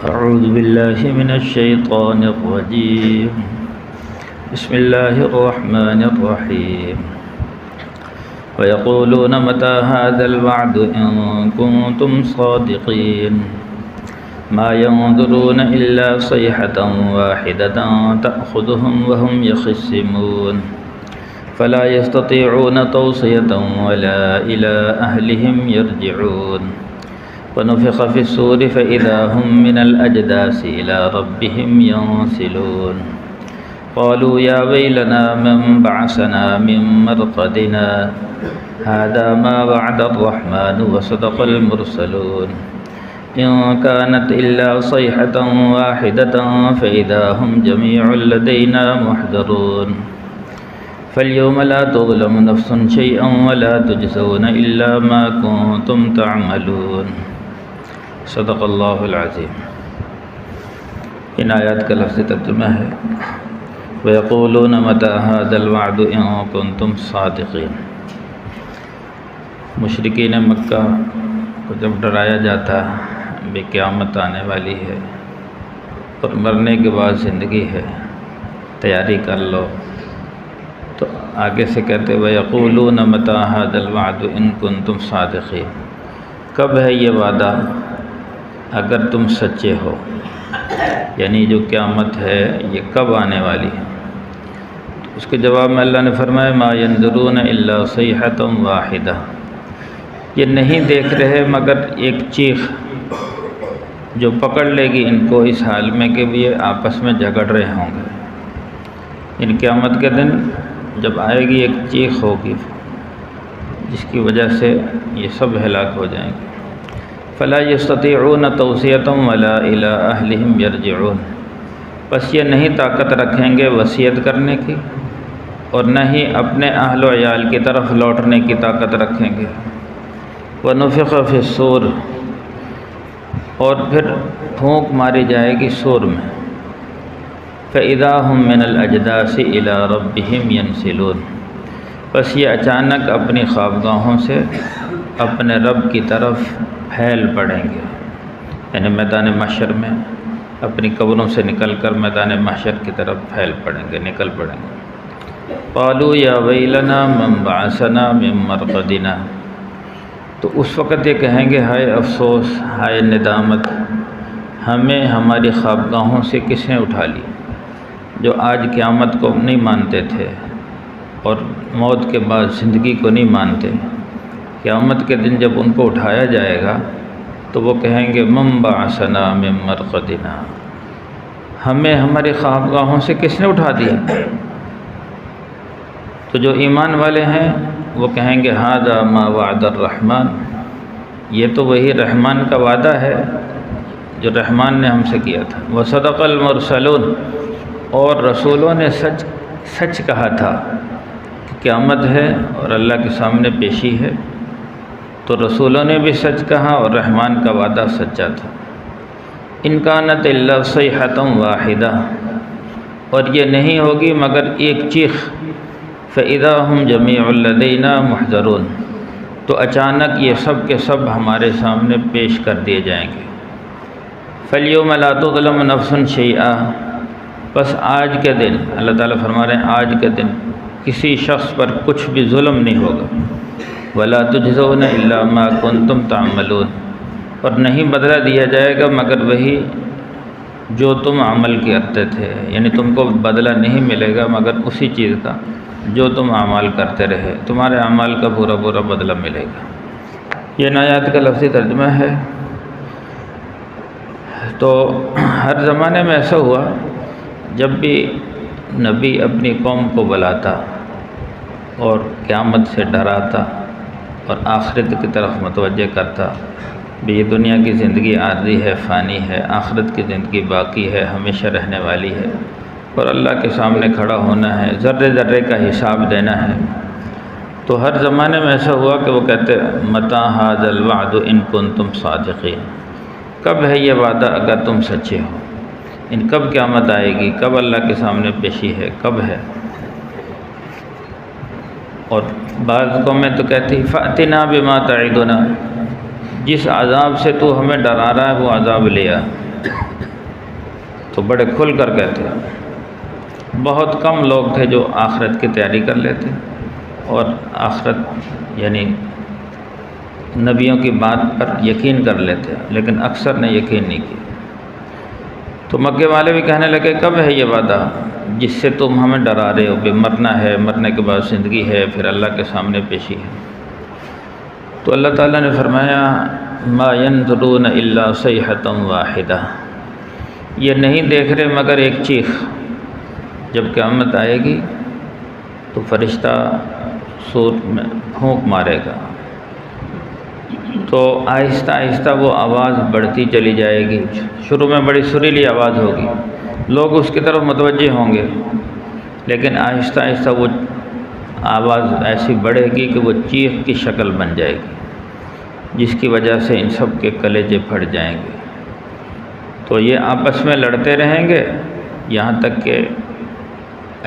أعوذ بالله من الشيطان الرجيم. بسم الله الرحمن الرحيم. ويقولون متى هذا الوعد إن كنتم صادقين. ما ينظرون إلا صيحة واحدة تأخذهم وهم يخصمون. فلا يستطيعون توصية ولا إلى أهلهم يرجعون. ونفخ في الصور فإذا هم من الأجداث إلى ربهم ينسلون. قالوا يا ويلنا من بعثنا من مرقدنا هذا ما وعد الرحمن وصدق المرسلون. إن كانت إلا صيحة واحدة فإذا هم جميع لدينا محضرون. فاليوم لا تظلم نفس شيئا ولا تجزون إلا ما كنتم تعملون. صدق اللہ العظیم. ان آیات کا لفظ ترجمہ ہے وَيَقُولُونَ مَتَى هَذَا الْوَعْدُ إِن كُنتُمْ صَادِقِينَ. مشرکین مکہ کو جب ڈرایا جاتا بے قیامت آنے والی ہے اور مرنے کے بعد زندگی ہے، تیاری کر لو، تو آگے سے کہتے وَيَقُولُونَ مَتَى هَذَا الْوَعْدُ إِن كُنتُمْ صَادِقِينَ. کب ہے یہ وعدہ اگر تم سچے ہو، یعنی جو قیامت ہے یہ کب آنے والی ہے؟ اس کے جواب میں اللہ نے فرمایا ما ينظرون الا صیحة واحدہ. یہ نہیں دیکھ رہے مگر ایک چیخ جو پکڑ لے گی ان کو اس حال میں کہ یہ آپس میں جھگڑ رہے ہوں گے. ان قیامت کے دن جب آئے گی ایک چیخ ہوگی جس کی وجہ سے یہ سب ہلاک ہو جائیں گے. فلا يستطيعون توصية ولا إلى أهلهم يرجعون. بس یہ نہیں طاقت رکھیں گے وصیت کرنے کی اور نہ ہی اپنے اہل و عیال کی طرف لوٹنے کی طاقت رکھیں گے. ونفخ في الصور، اور پھر پھونک ماری جائے گی سور میں. فإذا هم من الأجداث إلى ربهم ينسلون. بس یہ اچانک اپنی خوابگاہوں سے اپنے رب کی طرف پھیل پڑیں گے، یعنی میدان محشر میں اپنی قبروں سے نکل کر میدان محشر کی طرف پھیل پڑیں گے، نکل پڑیں گے. قالوا یا ویلنا من بعثنا من مرقدنا. تو اس وقت یہ کہیں گے ہائے افسوس، ہائے ندامت، ہمیں ہماری خوابگاہوں سے کس نے اٹھا لی. جو آج قیامت کو نہیں مانتے تھے اور موت کے بعد زندگی کو نہیں مانتے، قیامت کے دن جب ان کو اٹھایا جائے گا تو وہ کہیں گے من بعثنا من مرقدنا، ہمیں ہماری خوابگاہوں سے کس نے اٹھا دیا. تو جو ایمان والے ہیں وہ کہیں گے ھذا ما وعد الرحمن، یہ تو وہی رحمان کا وعدہ ہے جو رحمان نے ہم سے کیا تھا. وصدق المرسلون، اور رسولوں نے سچ کہا تھا کہ قیامت ہے اور اللہ کے سامنے پیشی ہے، تو رسولوں نے بھی سچ کہا اور رحمان کا وعدہ سچا تھا. ان کانت الا صیحة واحدہ، اور یہ نہیں ہوگی مگر ایک چیخ. فإذا هم جميع لدینا محضرون، تو اچانک یہ سب کے سب ہمارے سامنے پیش کر دیے جائیں گے. فالیوم لا تظلم نفس شیئا. بس آج کے دن اللہ تعالیٰ فرما رہے ہیں آج کے دن کسی شخص پر کچھ بھی ظلم نہیں ہوگا. ولا تجزون الا ما کنتم تعملون، اور نہیں بدلہ دیا جائے گا مگر وہی جو تم عمل کرتے تھے، یعنی تم کو بدلہ نہیں ملے گا مگر اسی چیز کا جو تم اعمال کرتے رہے، تمہارے اعمال کا پورا پورا بدلہ ملے گا. یہ ان آیات کا لفظی ترجمہ ہے. تو ہر زمانے میں ایسا ہوا جب بھی نبی اپنی قوم کو بلاتا اور قیامت سے ڈراتا اور آخرت کی طرف متوجہ کرتا بھی یہ دنیا کی زندگی عارضی ہے، فانی ہے، آخرت کی زندگی باقی ہے، ہمیشہ رہنے والی ہے اور اللہ کے سامنے کھڑا ہونا ہے، ذرے ذرے کا حساب دینا ہے. تو ہر زمانے میں ایسا ہوا کہ وہ کہتے متی ھذا الوعد ان کنتم صادقین. کب ہے یہ وعدہ اگر تم سچے ہو، ان کب قیامت آئے گی، کب اللہ کے سامنے پیشی ہے، کب ہے. اور بعض قومیں تو کہتی فأتنا بما تعدنا، جس عذاب سے تو ہمیں ڈرا رہا ہے وہ عذاب لے آ. تو بڑے کھل کر کہتے ہیں۔ بہت کم لوگ تھے جو آخرت کی تیاری کر لیتے اور آخرت یعنی نبیوں کی بات پر یقین کر لیتے، لیکن اکثر نے یقین نہیں کیا۔ تو مکے والے بھی کہنے لگے کب ہے یہ وعدہ جس سے تم ہمیں ڈرا رہے ہو کہ مرنا ہے، مرنے کے بعد زندگی ہے، پھر اللہ کے سامنے پیشی ہے۔ تو اللہ تعالیٰ نے فرمایا ما ينظرون الا صیحۃ واحدہ، یہ نہیں دیکھ رہے مگر ایک چیخ۔ جب قیامت آئے گی تو فرشتہ سور میں پھونک مارے گا، تو آہستہ آہستہ وہ آواز بڑھتی چلی جائے گی۔ شروع میں بڑی سریلی آواز ہوگی، لوگ اس کی طرف متوجہ ہوں گے، لیکن آہستہ آہستہ وہ آواز ایسی بڑھے گی کہ وہ چیخ کی شکل بن جائے گی، جس کی وجہ سے ان سب کے کلیجے پھٹ جائیں گے۔ تو یہ آپس میں لڑتے رہیں گے یہاں تک کہ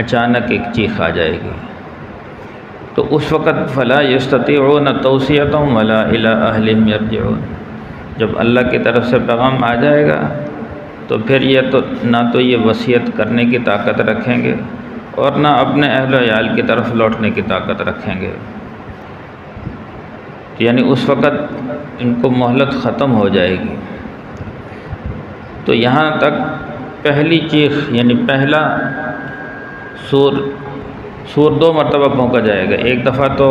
اچانک ایک چیخ آ جائے گی۔ تو اس وقت فلا یستطیعون توصیۃ ولا الی اہلہم یرجعون، جب اللہ کی طرف سے پیغام آ جائے گا تو پھر یہ تو نہ تو یہ وصیت کرنے کی طاقت رکھیں گے اور نہ اپنے اہل و عیال کی طرف لوٹنے کی طاقت رکھیں گے، یعنی اس وقت ان کو مہلت ختم ہو جائے گی۔ تو یہاں تک پہلی چیخ یعنی پہلا سور 2 مرتبہ پھونکا جائے گا۔ ایک دفعہ تو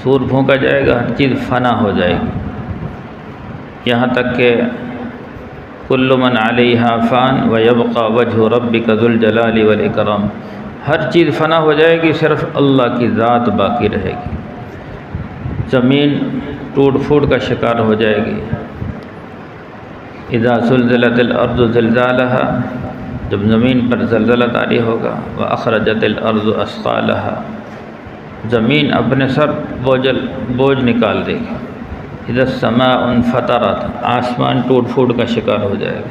سور پھونکا جائے گا، ہر چیز فنا ہو جائے گی، یہاں تک کہ کل من علیہا فان ویبقى وجہ ربک ذو الجلال والاکرام، ہر چیز فنا ہو جائے گی، صرف اللہ کی ذات باقی رہے گی۔ زمین ٹوٹ پھوٹ کا شکار ہو جائے گی۔ اذا زلزلت الارض زلزالہا، جب زمین پر زلزلہ طاری ہوگا، واخرجت الارض اثقالہا، زمین اپنے سب بوجھ نکال دے گی۔ اذا السماء انفطرت، آسمان ٹوٹ پھوٹ کا شکار ہو جائے گا۔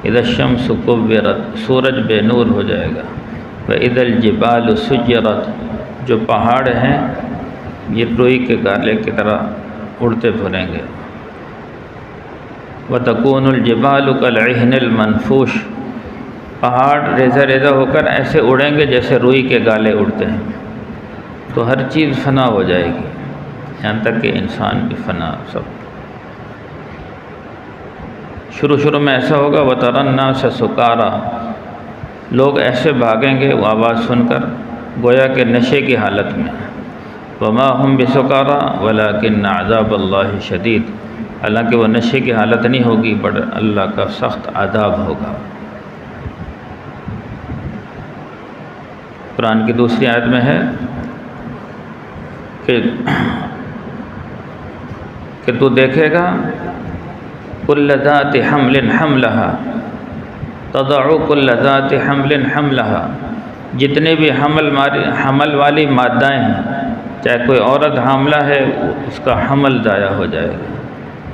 اذا الشمس کورت، سورج بے نور ہو جائے گا۔ واذا الجبال سجرت، جو پہاڑ ہیں یہ روئی کے گالے کی طرح اڑتے پھریں گے۔ وتکون الجبال کالعہن المنفوش، پہاڑ ریزہ ریزہ ہو کر ایسے اڑیں گے جیسے روئی کے گالے اڑتے ہیں۔ تو ہر چیز فنا ہو جائے گی، یہاں تک کہ انسان بھی فنا۔ سب شروع میں ایسا ہوگا وَتَرَى النَّاسَ سُكَارَىٰ، لوگ ایسے بھاگیں گے وہ آواز سن کر گویا کہ نشے کی حالت میں۔ وَمَا هُمْ بِسُكَارَىٰ وَلَٰكِنَّ عَذَابَ اللَّهِ شَدِيدٌ، حالانکہ وہ نشے کی حالت نہیں ہوگی، بٹ اللہ کا سخت عذاب ہوگا۔ قرآن کی دوسری آیت میں ہے کہ تو دیکھے گا کل ذات حمل حملها، تضع کل ذات حمل حملها، جتنے بھی حمل والی مادائیں ہیں، چاہے کوئی عورت حاملہ ہے اس کا حمل ضائع ہو جائے گا،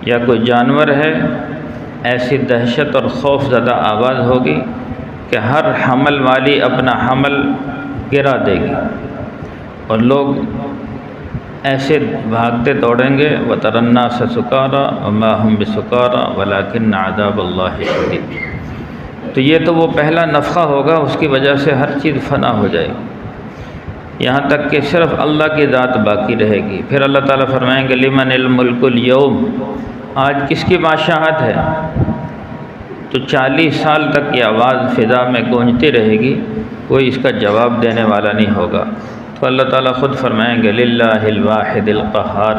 یا کوئی جانور ہے، ایسی دہشت اور خوف زدہ آواز ہوگی کہ ہر حمل والی اپنا حمل گرا دے گی، اور لوگ ایسے بھاگتے دوڑیں گے۔ وَتَرَى النَّاسَ سُكَارَىٰ وَمَا هُمْ بِسُكَارَىٰ وَلَٰكِنَّ عَذَابَ اللَّهِ شَدِيدٌ۔ تو یہ تو وہ پہلا نفخہ ہوگا، اس کی وجہ سے ہر چیز فنا ہو جائے گی، یہاں تک کہ صرف اللہ کی ذات باقی رہے گی۔ پھر اللہ تعالیٰ فرمائیں گے لمن الملک اليوم، آج کس کی بادشاہت ہے؟ تو 40 سال تک یہ آواز فضا میں گونجتی رہے گی، کوئی اس کا جواب دینے والا نہیں ہوگا۔ تو اللہ تعالیٰ خود فرمائیں گے للہ الواحد القہار،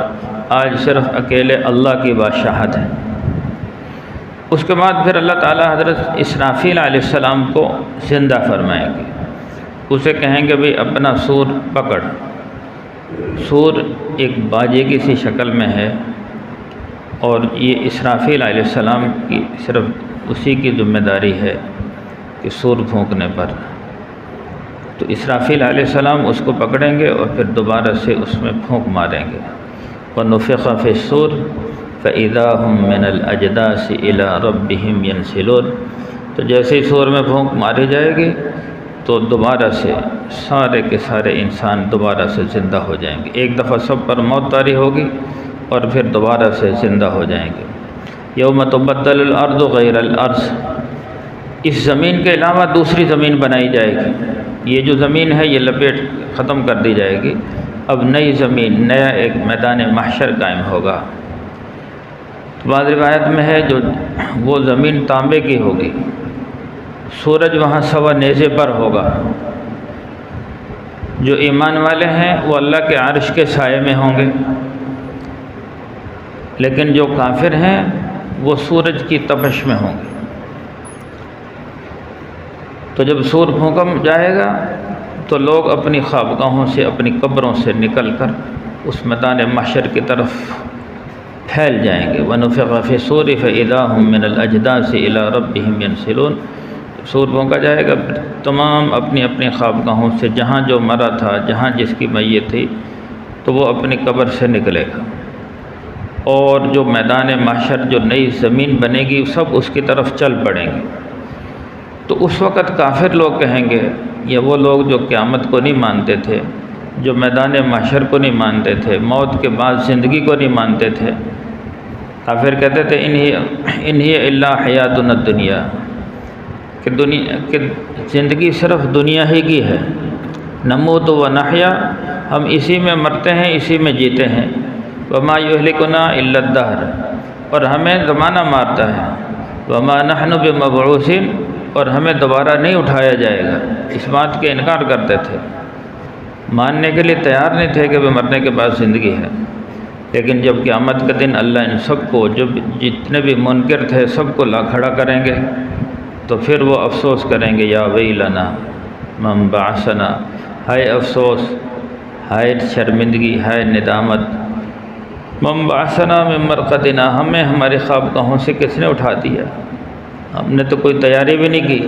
آج صرف اکیلے اللہ کی بادشاہت ہے۔ اس کے بعد پھر اللہ تعالیٰ حضرت اسرافیل علیہ السلام کو زندہ فرمائیں گے، اسے کہیں گے بھئی اپنا سور پکڑ۔ سور ایک باجے کی سی شکل میں ہے، اور یہ اسرافیل علیہ السلام کی صرف اسی کی ذمہ داری ہے کہ سور پھونکنے پر۔ تو اسرافیل علیہ السلام اس کو پکڑیں گے اور پھر دوبارہ سے اس میں پھونک ماریں گے۔ وَنُفِخَ فِي الصُّورِ فَإِذَا هُم مِّنَ الْأَجْدَاثِ إِلَىٰ رَبِّهِمْ يَنْسِلُونَ، تو جیسے ہی سور میں پھونک ماری جائے گی تو دوبارہ سے سارے کے سارے انسان دوبارہ سے زندہ ہو جائیں گے۔ ایک دفعہ سب پر موت طاری ہوگی اور پھر دوبارہ سے زندہ ہو جائیں گے۔ یوم تبدل الارض غیر الارض، اس زمین کے علاوہ دوسری زمین بنائی جائے گی، یہ جو زمین ہے یہ لپیٹ ختم کر دی جائے گی، اب نئی زمین، نیا ایک میدان محشر قائم ہوگا۔ بعض روایت میں ہے جو وہ زمین تانبے کی ہوگی، سورج وہاں سوا نیزے پر ہوگا، جو ایمان والے ہیں وہ اللہ کے عرش کے سائے میں ہوں گے، لیکن جو کافر ہیں وہ سورج کی تپش میں ہوں گے۔ تو جب سور پھونکا جائے گا تو لوگ اپنی خوابگاہوں سے، اپنی قبروں سے نکل کر اس میدان محشر کی طرف پھیل جائیں گے۔ وَنُفِخَ فِي الصُّورِ فَإِذَا هُم مِّنَ الْأَجْدَاثِ إِلَىٰ رَبِّهِمْ يَنسِلُونَ، سور پھونکا جائے گا، تمام اپنی اپنی خوابگاہوں سے، جہاں جو مرا تھا، جہاں جس کی میت تھی، تو وہ اپنی قبر سے نکلے گا، اور جو میدان محشر، جو نئی زمین بنے گی، سب اس کی طرف چل پڑیں گے۔ تو اس وقت کافر لوگ کہیں گے، یا وہ لوگ جو قیامت کو نہیں مانتے تھے، جو میدان محشر کو نہیں مانتے تھے، موت کے بعد زندگی کو نہیں مانتے تھے، کافر کہتے تھے ان ہی الا حیاتنا الدنیا، کہ زندگی صرف دنیا ہی کی ہے، نموت و نحیا، ہم اسی میں مرتے ہیں، اسی میں جیتے ہیں، وما یہلکنا الا الدہر، اور ہمیں زمانہ مارتا ہے، وما نحن بمبعوثین، اور ہمیں دوبارہ نہیں اٹھایا جائے گا، اس بات کے انکار کرتے تھے، ماننے کے لیے تیار نہیں تھے کہ وہ مرنے کے بعد زندگی ہے۔ لیکن جب قیامت کے دن اللہ ان سب کو، جو جتنے بھی منکر تھے، سب کو لا کھڑا کریں گے، تو پھر وہ افسوس کریں گے، یا ویلنا من بعثنا، ہائے افسوس، ہائے شرمندگی، ہائے ندامت، من بعثنا من مرقدنا، ہمیں ہمارے خوابگاہوں سے کس نے اٹھا دیا، ہم نے تو کوئی تیاری بھی نہیں کی،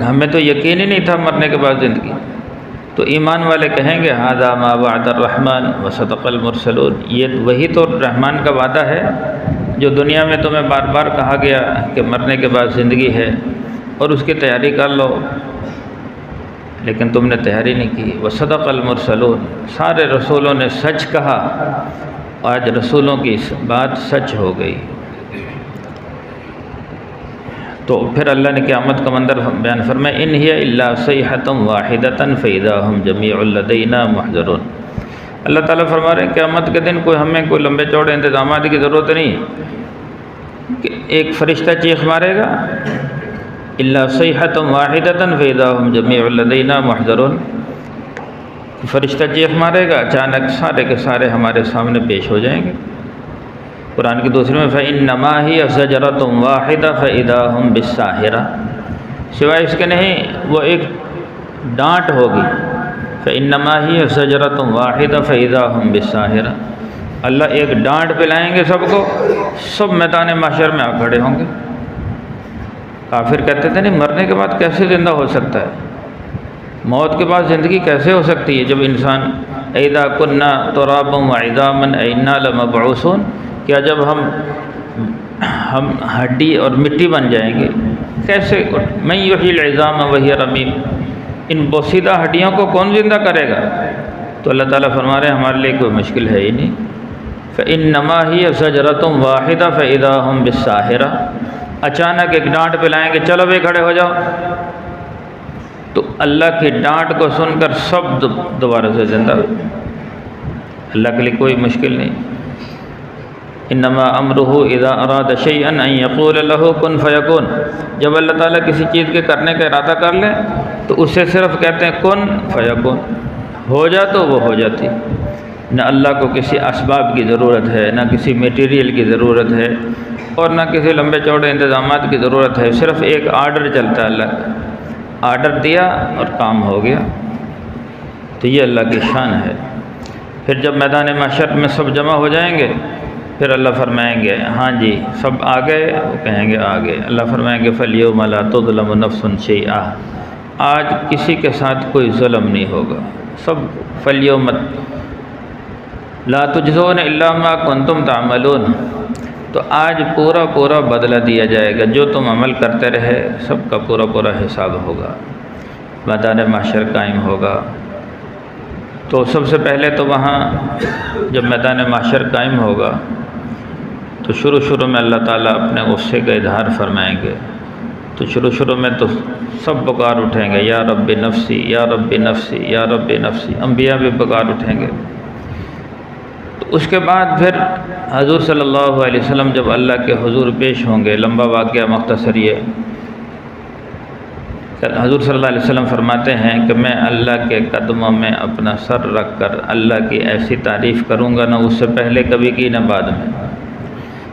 ہمیں تو یقین ہی نہیں تھا مرنے کے بعد زندگی۔ تو ایمان والے کہیں گے، ھذا ما وعد الرحمن وصدق المرسلون، یہ وہی تو رحمان کا وعدہ ہے جو دنیا میں تمہیں بار بار کہا گیا کہ مرنے کے بعد زندگی ہے اور اس کی تیاری کر لو، لیکن تم نے تیاری نہیں کی۔ وصدق المرسلون، سارے رسولوں نے سچ کہا، آج رسولوں کی بات سچ ہو گئی۔ تو پھر اللہ نے قیامت کا منظر بیان فرمایا، ان ہی الا صیحۃ واحدۃ فاذا ہم جمیع لدینا محضرون۔ اللہ تعالیٰ فرما رہے ہیں قیامت کے دن ہمیں کوئی لمبے چوڑے انتظامات کی ضرورت نہیں کہ ایک فرشتہ چیخ مارے گا، الا صیحۃ واحدۃ فاذا ہم جمیع لدینا محضرون، فرشتہ چیخ مارے گا، اچانک سارے کے سارے ہمارے سامنے پیش ہو جائیں گے۔ قرآن کی دوسری میں فَإِنَّمَا هِيَ زَجْرَةٌ وَاحِدَةٌ فَإِذَا هُمْ بِالسَّاهِرَةِ، سوائے اس کے نہیں، وہ ایک ڈانٹ ہوگی، فَإِنَّمَا هِيَ زَجْرَةٌ وَاحِدَةٌ فَإِذَا هُمْ بِالسَّاهِرَةِ، اللہ ایک ڈانٹ پلائیں گے سب کو، سب میدان محشر میں آ کھڑے ہوں گے۔ کافر کہتے تھے نہیں، مرنے کے بعد کیسے زندہ ہو سکتا ہے، موت کے بعد زندگی کیسے ہو سکتی ہے، جب انسان اِذَا كُنَّا تُرَابًا وَعِظَامًا أَإِنَّا لَمَبْعُوثُونَ، کیا جب ہم ہڈی اور مٹی بن جائیں گے، کیسے، من یحیی العظام وہی رمیم، ان بوسیدہ ہڈیوں کو کون زندہ کرے گا؟ تو اللہ تعالیٰ فرما رہے ہیں ہمارے لیے کوئی مشکل ہے ہی نہیں۔ فإنما هي زجرة واحدة فإذا هم بالساهرة، اچانک ایک ڈانٹ پلائیں گے، چلو بھائی کھڑے ہو جاؤ، تو اللہ کی ڈانٹ کو سن کر سب دوبارہ سے زندہ، اللہ کے لیے کوئی مشکل نہیں۔ انما امرہ اذا اراد شیئا ان یقول له کن فیکون، جب اللہ تعالیٰ کسی چیز کے کرنے کا ارادہ کر لیں تو اسے صرف کہتے ہیں کن فیکون، ہو جا تو وہ ہو جاتی۔ نہ اللہ کو کسی اسباب کی ضرورت ہے، نہ کسی میٹیریل کی ضرورت ہے، اور نہ کسی لمبے چوڑے انتظامات کی ضرورت ہے، صرف ایک آرڈر چلتا ہے اللہ کا، آرڈر دیا اور کام ہو گیا۔ تو یہ اللہ کی شان ہے۔ پھر جب میدان محشر میں سب جمع ہو جائیں گے، پھر اللہ فرمائیں گے ہاں جی سب آ گئے، وہ کہیں گے آ گئے، اللہ فرمائیں گے فَالْيَوْمَ لَا تُظْلَمُ نَفْسٌ شَيْئًا، آج کسی کے ساتھ کوئی ظلم نہیں ہوگا، سب فَالْيَوْمَ لَا تُجْزَوْنَ إِلَّا مَا كُنْتُمْ تَعْمَلُونَ، تو آج پورا پورا بدلہ دیا جائے گا، جو تم عمل کرتے رہے سب کا پورا پورا حساب ہوگا، میدان محشر قائم ہوگا۔ تو سب سے پہلے تو وہاں جب میدان محشر قائم ہوگا تو شروع میں اللہ تعالیٰ اپنے غصے کا اظہار فرمائیں گے، تو شروع میں تو سب پکار اٹھیں گے، یا رب نفسی یا رب نفسی یا رب نفسی، انبیاء بھی پکار اٹھیں گے۔ تو اس کے بعد پھر حضور صلی اللہ علیہ وسلم جب اللہ کے حضور پیش ہوں گے، لمبا واقعہ مختصر یہ، حضور صلی اللہ علیہ وسلم فرماتے ہیں کہ میں اللہ کے قدموں میں اپنا سر رکھ کر اللہ کی ایسی تعریف کروں گا نہ اس سے پہلے کبھی کی نہ بعد میں۔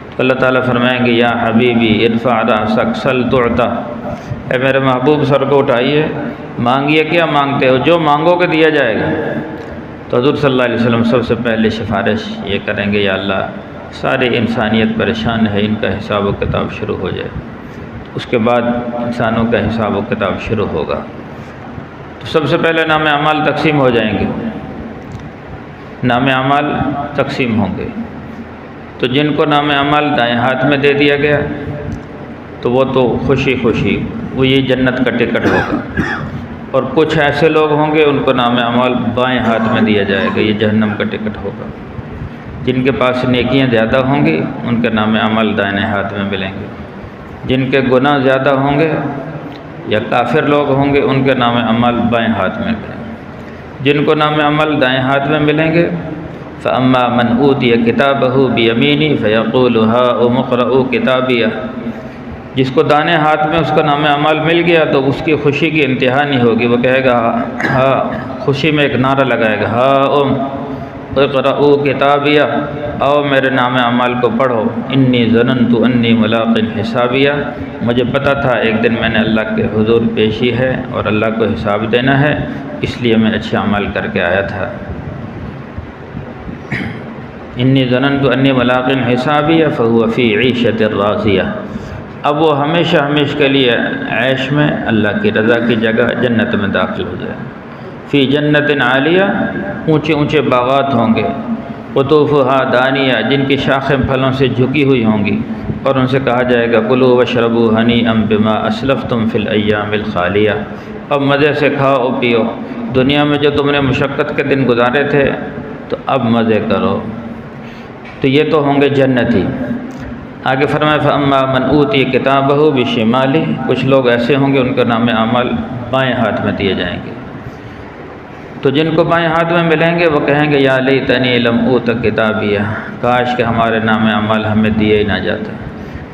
تو اللہ تعالیٰ فرمائیں گے، یا حبیبی ارفع رأسک سل تعطا، اے میرے محبوب سر کو اٹھائیے، مانگیے، کیا مانگتے ہو، جو مانگو گے دیا جائے گا۔ تو حضور صلی اللہ علیہ وسلم سب سے پہلے سفارش یہ کریں گے، یا اللہ ساری انسانیت پریشان ہے، ان کا حساب و کتاب شروع ہو جائے۔ اس کے بعد انسانوں کا حساب و کتاب شروع ہوگا۔ تو سب سے پہلے نام اعمال تقسیم ہو جائیں گے، نام اعمال تقسیم ہوں گے۔ تو جن کو نام اعمال دائیں ہاتھ میں دے دیا گیا تو وہ تو خوشی وہ یہ جنت کا ٹکٹ ہوگا، اور کچھ ایسے لوگ ہوں گے ان کو نام اعمال بائیں ہاتھ میں دیا جائے گا، یہ جہنم کا ٹکٹ ہوگا۔ جن کے پاس نیکیاں زیادہ ہوں گی ان کے نام اعمال دائیں ہاتھ میں ملیں گے، جن کے گناہ زیادہ ہوں گے یا کافر لوگ ہوں گے ان کے نام اعمال بائیں ہاتھ میں ملیں گے۔ جن کو نام عمل دائیں ہاتھ میں ملیں گے، فَأَمَّا مَنْ أُوتِيَ كِتَابَهُ بِيَمِينِهِ فَيَقُولُ هَاؤُمُ اقْرَءُوا كِتَابِيَهْ، جس کو دائیں ہاتھ میں اس کا نام عمل مل گیا تو اس کی خوشی کی انتہا نہیں ہوگی، وہ کہے گا ہاں، خوشی میں ایک نعرہ لگائے گا، ہاؤم اقرؤوا کتابیہ، آؤ میرے نام اعمال کو پڑھو، انی ظننت انی ملاق حسابیہ، مجھے پتہ تھا ایک دن میں نے اللہ کے حضور پیشی ہے اور اللہ کو حساب دینا ہے، اس لیے میں اچھے عمل کر کے آیا تھا۔ انی ظننت انی ملاق حسابیہ فہو فی عیشۃ راضیہ، اب وہ ہمیشہ کے لیے عیش میں اللہ کی رضا کی جگہ جنت میں داخل ہو جائے۔ فی جنت عالیہ، اونچے اونچے باغات ہوں گے، قطوفہا دانیہ، جن کی شاخیں پھلوں سے جھکی ہوئی ہوں گی، اور ان سے کہا جائے گا کلوا واشربوا ہنیئا بما اسلفتم فی الایام الخالیہ، اب مزے سے کھاؤ پیو، دنیا میں جو تم نے مشقت کے دن گزارے تھے تو اب مزے کرو۔ تو یہ تو ہوں گے جنتی۔ آگے فرمایا فَأَمَّا مَنْ أُوتِيَ كِتَابَهُ بِشِمَالِهِ، کچھ لوگ ایسے ہوں گے ان کا نام اعمال بائیں ہاتھ میں دیے جائیں گے۔ تو جن کو بائیں ہاتھ میں ملیں گے وہ کہیں گے یا لیتنی لم اوت کتابیہ، کاش کہ ہمارے نام اعمال ہمیں دیے ہی نہ جاتا،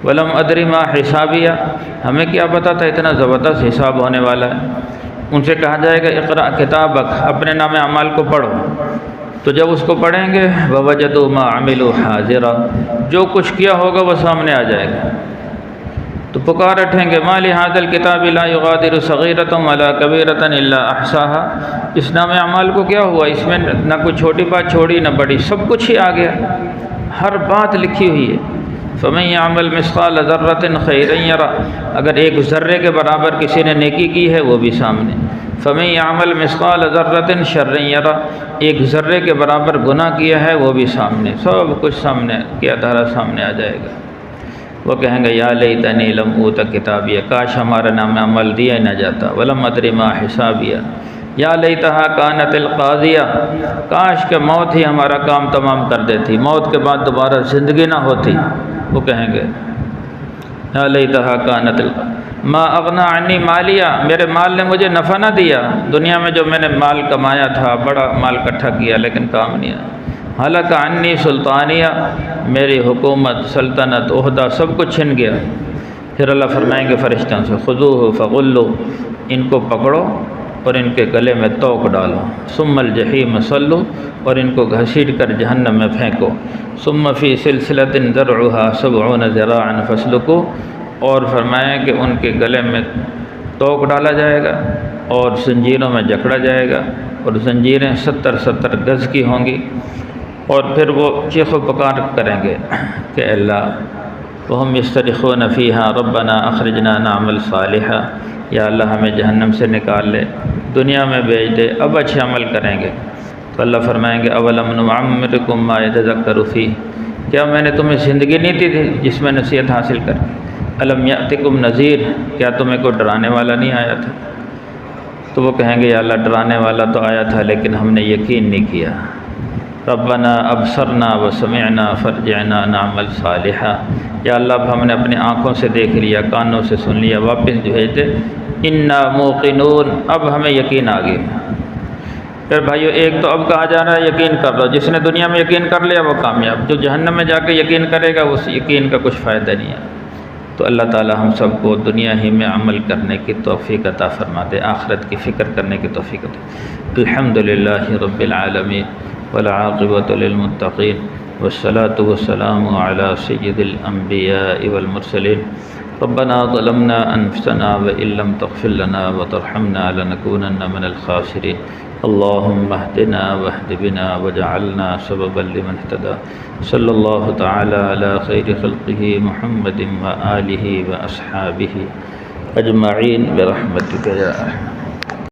ولم ادری ما حسابیہ، ہمیں کیا پتہ تھا اتنا زبردست حساب ہونے والا ہے۔ ان سے کہا جائے گا اقرأ کتابک، اپنے نام اعمال کو پڑھو، تو جب اس کو پڑھیں گے ووجدوا ما عملوا حاضرا، جو کچھ کیا ہوگا وہ سامنے آ جائے گا۔ تو پکار اٹھیں گے ما لہذا الکتاب لا یغادر صغیرۃ ولا کبیرۃ الا احصاها، اس نام اعمال کو کیا ہوا، اس میں نہ کوئی چھوٹی بات چھوڑی نہ بڑی، سب کچھ ہی آ گیا، ہر بات لکھی ہوئی ہے۔ فمن یعمل مثقال ذرۃ خیرا یرہ، اگر ایک ذرے کے برابر کسی نے نیکی کی ہے وہ بھی سامنے، فمن یعمل مثقال ذرۃ شرا یرہ، ایک ذرے کے برابر گناہ کیا ہے وہ بھی سامنے، سب کچھ سامنے کیا دھارا سامنے آ جائے گا۔ وہ کہیں گے یا لیتنی لم اوت کتابیہ، کاش ہمارا نام عمل دیا ہی نہ جاتا، ولم ادری ما حسابیہ، یا لیتہا کانت القاضیہ، کاش کہ موت ہی ہمارا کام تمام کر دیتی، موت کے بعد دوبارہ زندگی نہ ہوتی۔ وہ کہیں گے یا لیتہا کانت القاضیہ ما اغنی عنی مالیہ، میرے مال نے مجھے نفع نہ دیا، دنیا میں جو میں نے مال کمایا تھا، بڑا مال اکٹھا کیا لیکن کام نہیں آیا۔ ہلک عنی سلطانیہ، میری حکومت، سلطنت، عہدہ سب کچھ چھن گیا۔ پھر اللہ فرمائیں گے فرشتوں سے خذوہ فغلوا، ان کو پکڑو اور ان کے گلے میں توق ڈالو، ثم الجحیم صلوا، اور ان کو گھسیٹ کر جہنم میں پھینکو، ثم فی سلسلۃ ذرعها 70 ذراعا فاسلکوا، اور فرمائیں کہ ان کے گلے میں توق ڈالا جائے گا اور زنجیروں میں جکڑا جائے گا، اور زنجیریں 70 گز کی ہوں گی، اور پھر وہ چیخ و پکار کریں گے کہ اللہ، وہم یصطرخون فیہا ربنا اخرجنا نعمل صالحا، یا اللہ ہمیں جہنم سے نکال لے، دنیا میں بھیج دے، اب اچھے عمل کریں گے۔ تو اللہ فرمائیں گے اولم نعمرکم ما یتذکر فیہ، کیا میں نے تمہیں زندگی نہیں دی تھی جس میں نصیحت حاصل کر، الم یأتکم نذیر، کیا تمہیں کوئی ڈرانے والا نہیں آیا تھا؟ تو وہ کہیں گے یا اللہ ڈرانے والا تو آیا تھا لیکن ہم نے یقین نہیں کیا، ربنا ابصرنا وسمعنا فرجعنا نعمل صالحا، یا اللہ اب ہم نے اپنی آنکھوں سے دیکھ لیا، کانوں سے سن لیا، واپس بھیج دے۔ انا موقنون، اب ہمیں یقین آ گیا۔ پھر بھائیو ایک تو اب کہا جا رہا ہے یقین کر لو، جس نے دنیا میں یقین کر لیا وہ کامیاب، جو جہنم میں جا کے یقین کرے گا اس یقین کا کچھ فائدہ نہیں ہے۔ تو اللہ تعالی ہم سب کو دنیا ہی میں عمل کرنے کی توفیق عطا فرما دے، آخرت کی فکر کرنے کی توفیق دے۔ الحمدللہ رب العالمین والعاقبۃ للمتقین والصلاة والسلام علی سید الانبیاء والمرسلین۔ ربنا ظلمنا انفسنا وان لم تغفر لنا وترحمنا لنكونن من الخاسرین۔ اللهم اهدنا واهد بنا وجعلنا سببا لمن اهتدى۔ صلی اللہ تعالی علی خیر خلقہ محمد وآلہ واصحابہ اجمعین برحمتک یا ارحم۔